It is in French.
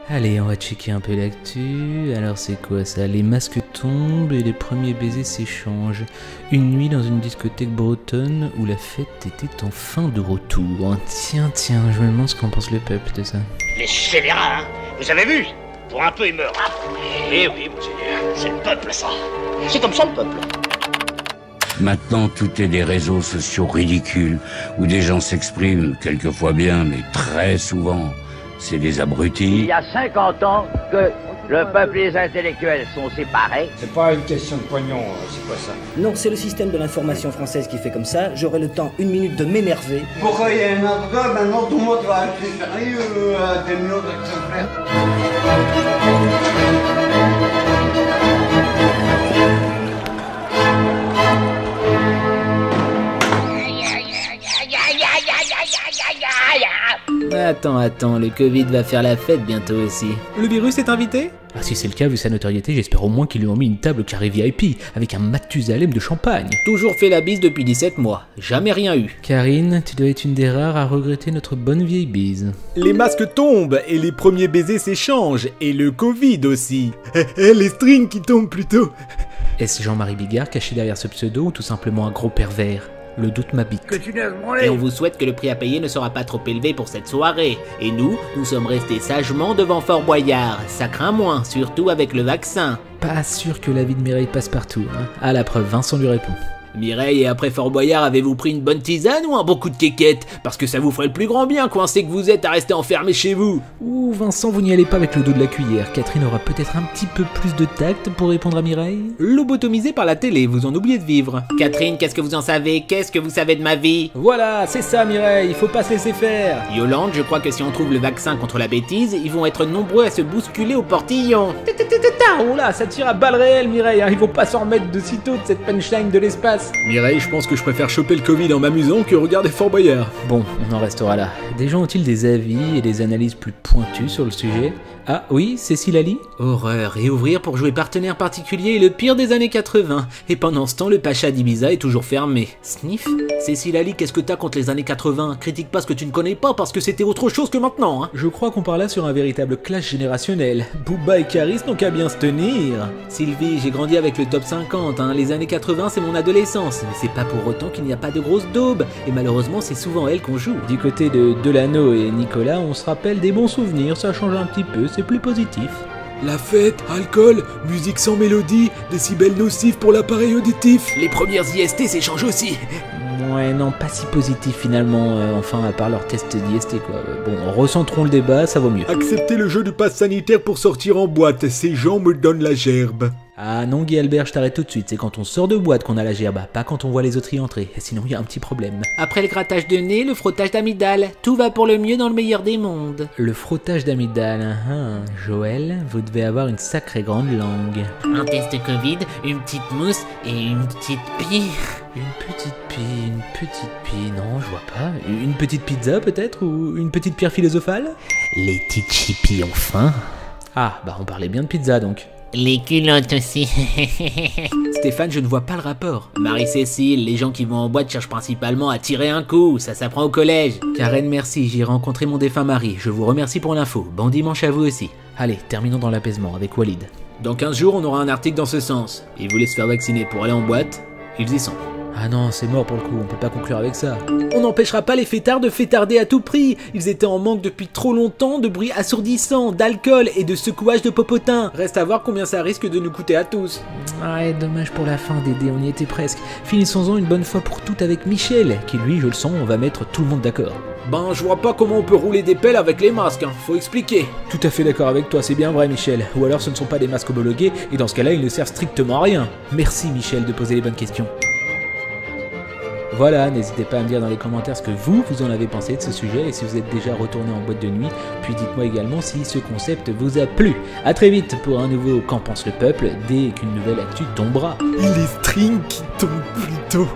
Allez, on va checker un peu l'actu. Alors c'est quoi ça? Les masques tombent et les premiers baisers s'échangent. Une nuit dans une discothèque bretonne où la fête était enfin de retour. Tiens, je me demande ce qu'en pense le peuple de ça. Les scélérats, hein. Vous avez vu? Pour un peu, ils meurent. Eh oui, monseigneur. C'est le peuple, ça. C'est comme ça, le peuple. Maintenant, tout est des réseaux sociaux ridicules, où des gens s'expriment, quelquefois bien, mais très souvent, c'est des abrutis. Il y a 50 ans que le peuple et les intellectuels sont séparés. C'est pas une question de pognon, c'est pas ça. Non, c'est le système de l'information française qui fait comme ça. J'aurai le temps, une minute, de m'énerver. Pourquoi il y a un avocat, maintenant tout le monde va être sérieux à des minutes avec son frère. Attends, le Covid va faire la fête bientôt aussi. Le virus est invité? Ah si c'est le cas, vu sa notoriété, j'espère au moins qu'ils lui ont mis une table carré VIP, avec un Mathusalem de champagne. Toujours fait la bise depuis 17 mois, jamais rien eu. Karine, tu dois être une des rares à regretter notre bonne vieille bise. Les masques tombent, et les premiers baisers s'échangent, et le Covid aussi. Les strings qui tombent plutôt. Est-ce Jean-Marie Bigard caché derrière ce pseudo ou tout simplement un gros pervers? Le doute m'habite. Et on vous souhaite que le prix à payer ne sera pas trop élevé pour cette soirée. Et nous sommes restés sagement devant Fort Boyard. Ça craint moins, surtout avec le vaccin. Pas sûr que la vie de Mireille passe partout, hein. À la preuve, Vincent lui répond. Mireille, et après Fort Boyard, avez-vous pris une bonne tisane ou un bon coup de quéquette? Parce que ça vous ferait le plus grand bien, coincé que vous êtes à rester enfermé chez vous. Ouh, Vincent, vous n'y allez pas avec le dos de la cuillère. Catherine aura peut-être un petit peu plus de tact pour répondre à Mireille. Lobotomisé par la télé, vous en oubliez de vivre. Catherine, qu'est-ce que vous en savez? Qu'est-ce que vous savez de ma vie? Voilà, c'est ça Mireille, il faut pas se laisser faire. Yolande, je crois que si on trouve le vaccin contre la bêtise, ils vont être nombreux à se bousculer au portillon. Oh là, ça tire à balles réelles Mireille, hein. Ils vont pas s'en remettre de sitôt de cette punchline de l'espace. Mireille, je pense que je préfère choper le Covid en m'amusant que regarder Fort Boyard. Bon, on en restera là. Des gens ont-ils des avis et des analyses plus pointues sur le sujet? Ah oui, Cécile Ali? Horreur, et ouvrir pour jouer partenaire particulier est le pire des années 80. Et pendant ce temps, le Pacha d'Ibiza est toujours fermé. Sniff? Cécile Ali, qu'est-ce que t'as contre les années 80? Critique pas ce que tu ne connais pas parce que c'était autre chose que maintenant, hein. Je crois qu'on parle là sur un véritable clash générationnel. Booba et Caris n'ont qu'à bien se tenir. Sylvie, j'ai grandi avec le top 50, hein. Les années 80 c'est mon adolescence. Mais c'est pas pour autant qu'il n'y a pas de grosses daubes. Et malheureusement, c'est souvent elle qu'on joue. Du côté de Delano et Nicolas, on se rappelle des bons souvenirs, ça change un petit peu, c'est plus positif. La fête, alcool, musique sans mélodie, décibels nocifs pour l'appareil auditif. Les premières IST s'échangent aussi. Ouais, non, pas si positif finalement, enfin à part leur test d'IST quoi. Bon, recentrons le débat, ça vaut mieux. Acceptez le jeu du pass sanitaire pour sortir en boîte, ces gens me donnent la gerbe. Ah non Guy Albert, je t'arrête tout de suite, c'est quand on sort de boîte qu'on a la gerbe, pas quand on voit les autres y entrer, sinon il y a un petit problème. Après le grattage de nez, le frottage d'amygdale, tout va pour le mieux dans le meilleur des mondes. Le frottage d'amygdale, Joël, vous devez avoir une sacrée grande langue. Un test Covid, une petite mousse et une petite pie. Une petite pie, non je vois pas. Une petite pizza peut-être, ou une petite pierre philosophale? Les petites chippies ont faim. Ah, bah on parlait bien de pizza donc. Les culottes aussi. Stéphane, je ne vois pas le rapport. Marie-Cécile, les gens qui vont en boîte cherchent principalement à tirer un coup, ça s'apprend au collège. Karen, merci, j'ai rencontré mon défunt mari, je vous remercie pour l'info. Bon dimanche à vous aussi. Allez, terminons dans l'apaisement avec Walid. Dans 15 jours, on aura un article dans ce sens. Ils voulaient se faire vacciner pour aller en boîte, ils y sont. Ah non, c'est mort pour le coup, on peut pas conclure avec ça. On n'empêchera pas les fêtards de fêtarder à tout prix. Ils étaient en manque depuis trop longtemps de bruit assourdissant, d'alcool et de secouage de popotin. Reste à voir combien ça risque de nous coûter à tous. Ouais, dommage pour la fin Dédé, on y était presque. Finissons-en une bonne fois pour toutes avec Michel, qui lui, je le sens, on va mettre tout le monde d'accord. Ben, je vois pas comment on peut rouler des pelles avec les masques, hein. Faut expliquer. Tout à fait d'accord avec toi, c'est bien vrai Michel. Ou alors ce ne sont pas des masques homologués, et dans ce cas-là, ils ne servent strictement à rien. Merci Michel de poser les bonnes questions. Voilà, n'hésitez pas à me dire dans les commentaires ce que vous en avez pensé de ce sujet et si vous êtes déjà retourné en boîte de nuit, puis dites-moi également si ce concept vous a plu. A très vite pour un nouveau Qu'en pense le peuple dès qu'une nouvelle actu tombera. Les strings qui tombent plus tôt.